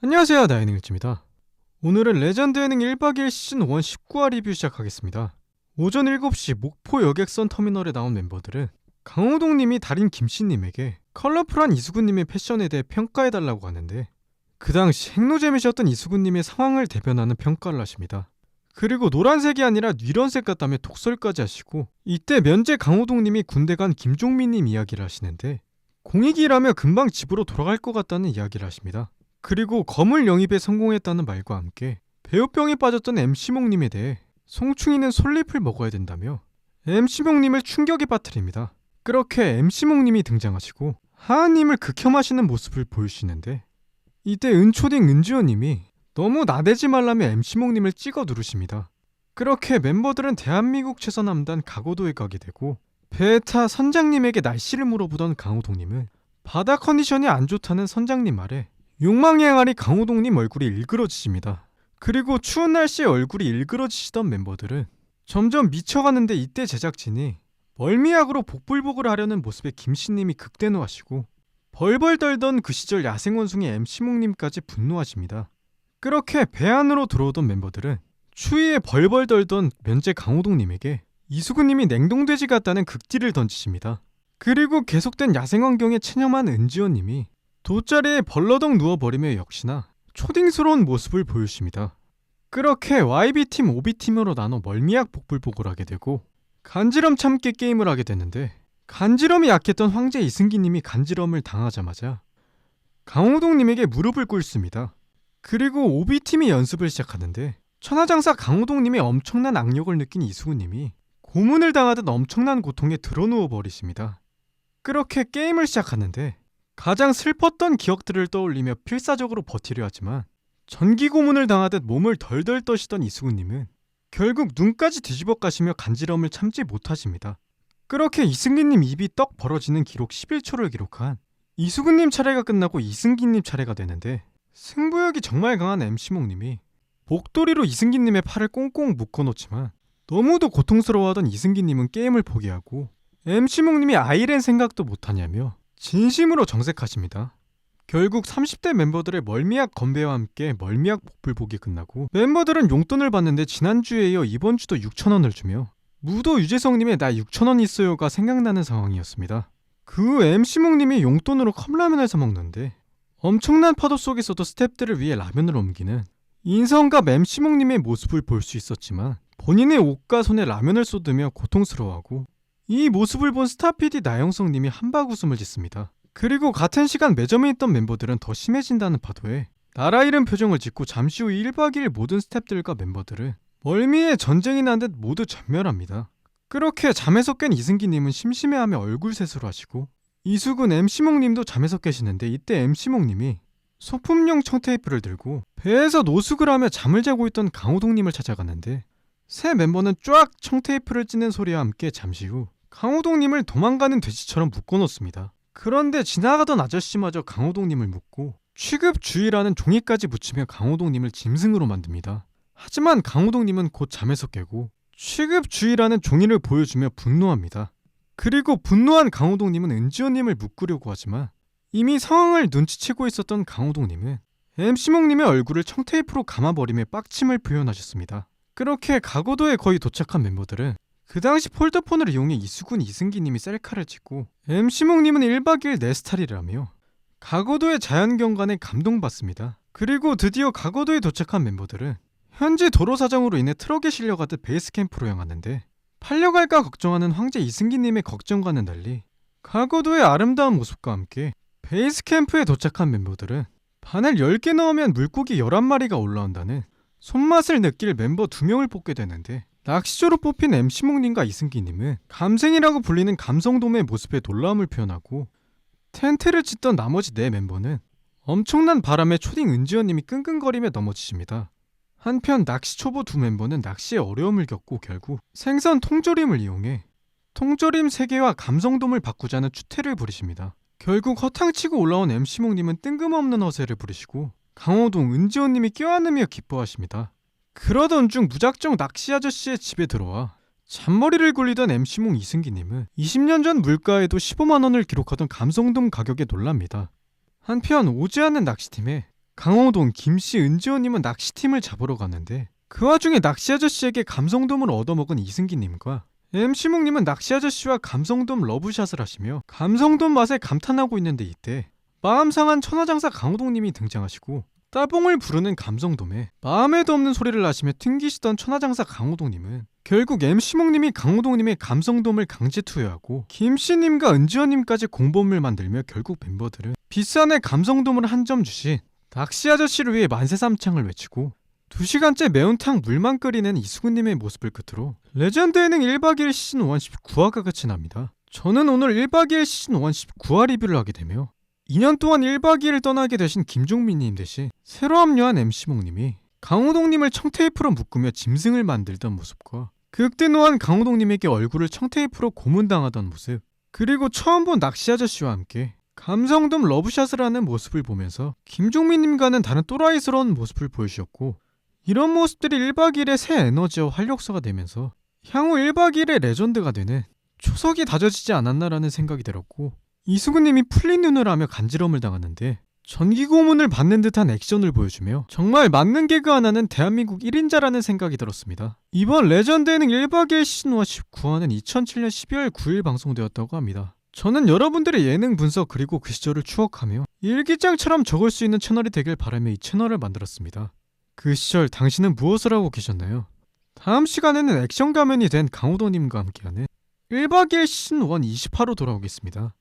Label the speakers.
Speaker 1: 안녕하세요, 나인일지입니다. 오늘은 레전드 예능 1박 2일 시즌1 19화 리뷰 시작하겠습니다. 오전 7시 목포 여객선 터미널에 나온 멤버들은 강호동님이 달인 김씨님에게 컬러풀한 이수근님의 패션에 대해 평가해달라고 하는데, 그 당시 핵노잼이셨던 이수근님의 상황을 대변하는 평가를 하십니다. 그리고 노란색이 아니라 뉘런색 같다며 독설까지 하시고, 이때 면제 강호동님이 군대 간 김종민님 이야기를 하시는데, 공익이라며 금방 집으로 돌아갈 것 같다는 이야기를 하십니다. 그리고 거물 영입에 성공했다는 말과 함께 배우병에 빠졌던 MC몽님에 대해 송충이는 솔잎을 먹어야 된다며 MC몽님을 충격에 빠뜨립니다. 그렇게 MC몽님이 등장하시고 하하님을 극혐하시는 모습을 보여주시는데, 이때 은초딩 은지원님이 너무 나대지 말라며 MC몽님을 찍어 누르십니다. 그렇게 멤버들은 대한민국 최선함단 가고도에 가게 되고, 배에 타 선장님에게 날씨를 물어보던 강호동님은 바다 컨디션이 안 좋다는 선장님 말에 욕망의 항아리 강호동님 얼굴이 일그러지십니다. 그리고 추운 날씨에 얼굴이 일그러지시던 멤버들은 점점 미쳐가는데, 이때 제작진이 멀미약으로 복불복을 하려는 모습에 김씨님이 극대노하시고 벌벌 떨던 그 시절 야생원숭이 MC몽님까지 분노하십니다. 그렇게 배 안으로 들어오던 멤버들은 추위에 벌벌 떨던 면제 강호동님에게 이수근님이 냉동돼지 같다는 극딜을 던지십니다. 그리고 계속된 야생환경에 체념한 은지원님이 돗자리에 벌러덩 누워버리며 역시나 초딩스러운 모습을 보여주십니다. 그렇게 YB팀, OB팀으로 나눠 멀미약 복불복을 하게 되고 간지럼 참기 게임을 하게 되는데, 간지럼이 약했던 황제 이승기님이 간지럼을 당하자마자 강호동님에게 무릎을 꿇습니다. 그리고 OB팀이 연습을 시작하는데, 천하장사 강호동님의 엄청난 악력을 느낀 이수근님이 고문을 당하듯 엄청난 고통에 드러누워 버리십니다. 그렇게 게임을 시작하는데, 가장 슬펐던 기억들을 떠올리며 필사적으로 버티려 하지만 전기 고문을 당하듯 몸을 덜덜 떠시던 이수근님은 결국 눈까지 뒤집어 까시며 간지럼을 참지 못하십니다. 그렇게 이승기님 입이 떡 벌어지는 기록 11초를 기록한 이수근님 차례가 끝나고 이승기님 차례가 되는데, 승부욕이 정말 강한 MC몽님이 목도리로 이승기님의 팔을 꽁꽁 묶어놓지만 너무도 고통스러워하던 이승기님은 게임을 포기하고 MC몽님이 아이랜 생각도 못하냐며 진심으로 정색하십니다. 결국 30대 멤버들의 멀미약 건배와 함께 멀미약 복불복이 끝나고 멤버들은 용돈을 받는데, 지난주에 이어 이번 주도 6,000원을 주며 무도 유재성님의 나 6,000원 있어요가 생각나는 상황이었습니다. 그 후 MC몽님이 용돈으로 컵라면을 사 먹는데, 엄청난 파도 속에서도 스태프들을 위해 라면을 옮기는 인성갑 MC몽님의 모습을 볼 수 있었지만, 본인의 옷과 손에 라면을 쏟으며 고통스러워하고, 이 모습을 본 스타 PD 나영석님이 한박 웃음을 짓습니다. 그리고 같은 시간 매점에 있던 멤버들은 더 심해진다는 파도에 나라 잃은 표정을 짓고 잠시 후 1박 2일 모든 스태프들과 멤버들은 멀미에 전쟁이 난 듯 모두 전멸합니다. 그렇게 잠에서 깬 이승기님은 심심해하며 얼굴 세수를 하시고, 이수근 MC몽님도 잠에서 깨시는데, 이때 MC몽님이 소품용 청테이프를 들고 배에서 노숙을 하며 잠을 자고 있던 강호동님을 찾아갔는데, 새 멤버는 쫙 청테이프를 찌는 소리와 함께 잠시 후 강호동님을 도망가는 돼지처럼 묶어놓습니다. 그런데 지나가던 아저씨마저 강호동님을 묶고 취급주의라는 종이까지 붙이며 강호동님을 짐승으로 만듭니다. 하지만 강호동님은 곧 잠에서 깨고 취급주의라는 종이를 보여주며 분노합니다. 그리고 분노한 강호동님은 은지원님을 묶으려고 하지만 이미 상황을 눈치채고 있었던 강호동님은 MC몽님의 얼굴을 청테이프로 감아버리며 빡침을 표현하셨습니다. 그렇게 가고도에 거의 도착한 멤버들은 그 당시 폴더폰을 이용해 이수근, 이승기님이 셀카를 찍고, MC몽님은 1박 2일 내 스타일이라며 가고도의 자연경관에 감동받습니다. 그리고 드디어 가고도에 도착한 멤버들은 현지 도로 사정으로 인해 트럭에 실려가듯 베이스 캠프로 향하는데, 팔려갈까 걱정하는 황제 이승기님의 걱정과는 달리 가고도의 아름다운 모습과 함께 베이스 캠프에 도착한 멤버들은 바늘 10개 넣으면 물고기 11마리가 올라온다는 손맛을 느낄 멤버 2명을 뽑게 되는데, 낚시조로 뽑힌 MC몽님과 이승기님은 감생이라고 불리는 감성돔의 모습에 놀라움을 표현하고, 텐트를 짓던 나머지 4멤버는 엄청난 바람에 초딩 은지원님이 끙끙거리며 넘어지십니다. 한편 낚시 초보 2멤버는 낚시에 어려움을 겪고 결국 생선 통조림을 이용해 통조림 3개와 감성돔을 바꾸자는 추태를 부리십니다. 결국 허탕치고 올라온 MC몽님은 뜬금없는 허세를 부리시고 강호동, 은지원님이 껴안으며 기뻐하십니다. 그러던 중 무작정 낚시 아저씨의 집에 들어와 잔머리를 굴리던 MC몽 이승기님은 20년 전 물가에도 15만원을 기록하던 감성돔 가격에 놀랍니다. 한편 오지 않는 낚시팀에 강호동, 김씨, 은지원님은 낚시팀을 잡으러 갔는데 그 와중에 낚시 아저씨에게 감성돔을 얻어먹은 이승기님과 MC몽님은 낚시 아저씨와 감성돔 러브샷을 하시며 감성돔 맛에 감탄하고 있는데 이때 마음 상한 천하장사 강호동님이 등장하시고 따봉을 부르는 감성돔에 마음에도 없는 소리를 하시며 튕기시던 천하장사 강호동님은 결국 MC몽님이 강호동님의 감성돔을 강제 투여하고 김씨님과 은지원님까지 공범을 만들며 결국 멤버들은 비싼에 감성돔을 한 점 주신 낚시 아저씨를 위해 만세삼창을 외치고 2시간째 매운탕 물만 끓이는 이수근님의 모습을 끝으로 레전드 예능 1박 2일 시즌1 19화가 끝이 납니다. 저는 오늘 1박 2일 시즌1 19화 리뷰를 하게 되며 2년 동안 1박 2일을 떠나게 되신 김종민님 대신 새로 합류한 MC몽님이 강호동님을 청테이프로 묶으며 짐승을 만들던 모습과 극대노한 강호동님에게 얼굴을 청테이프로 고문당하던 모습, 그리고 처음 본 낚시 아저씨와 함께 감성돔 러브샷을 하는 모습을 보면서 김종민님과는 다른 또라이스러운 모습을 보여주셨고, 이런 모습들이 1박 2일의 새 에너지와 활력소가 되면서 향후 1박 2일의 레전드가 되는 초석이 다져지지 않았나라는 생각이 들었고, 이수근님이 풀린 눈을 하며 간지럼을 당하는데 전기 고문을 받는 듯한 액션을 보여주며 정말 맞는 개그 하나는 대한민국 1인자라는 생각이 들었습니다. 이번 레전드 예능 1박 2일 시즌1 19화는 2007년 12월 9일 방송되었다고 합니다. 저는 여러분들의 예능 분석 그리고 그 시절을 추억하며 일기장처럼 적을 수 있는 채널이 되길 바라며 이 채널을 만들었습니다. 그 시절 당신은 무엇을 하고 계셨나요? 다음 시간에는 액션 가면이 된 강호동님과 함께하는 1박 2일 시즌1 20화로 돌아오겠습니다.